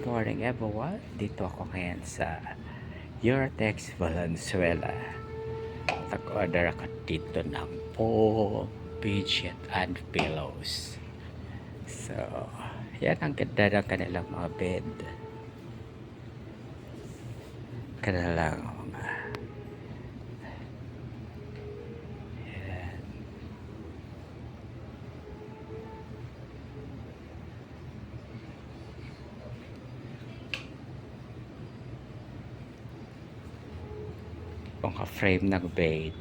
morning everyone. Dito ako ngayon sa Eurotex Valenzuela. Nag-order ako dito ng foam, bedsheet, and pillows. So, yan ang ganda ng kanilang mga bed. Kanilang mga yan. Mga frame ng bed.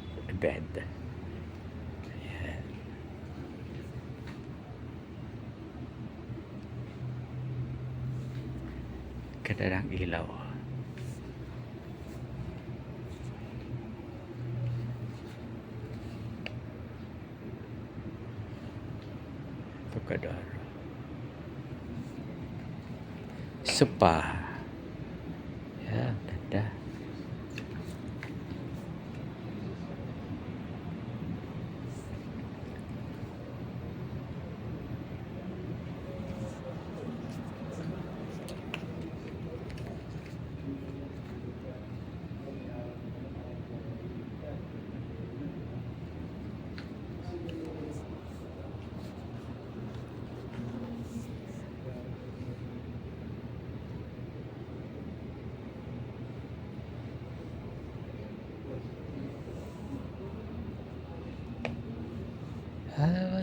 Ayan. Ganda ng ilaw. Tukador. Sopa. Ayan, ganda.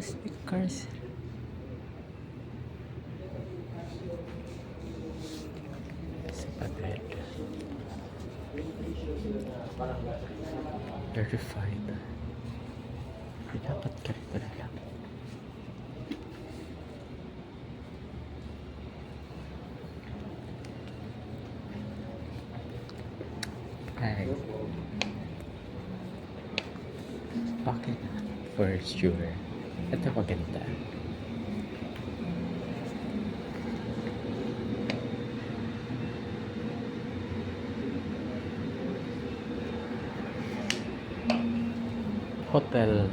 Speakers. Sapagad. 35. Dapat ganito na lang. Ay. Bakit? For sure. Ito maganda. Hotel.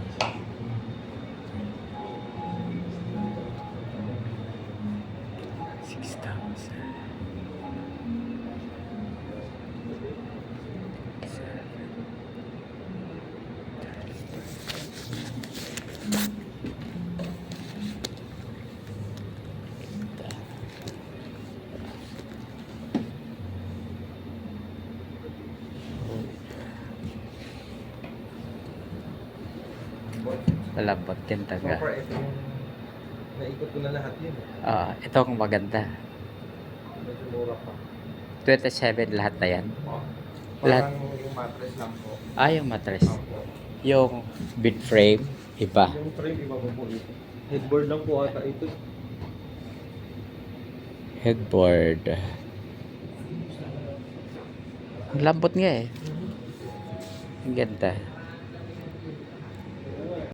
Malambot yan taga. Naikot ko na lahat yun. Ito ang maganda. Medyo mura pa. 27 lahat na yan. Lahat. Parang yung mattress lang po. Yung mattress. Yung bed frame, iba. Yung frame, iba po ito. Headboard lang po ata ito. Headboard. Ang lambot nga eh. Ang ganda.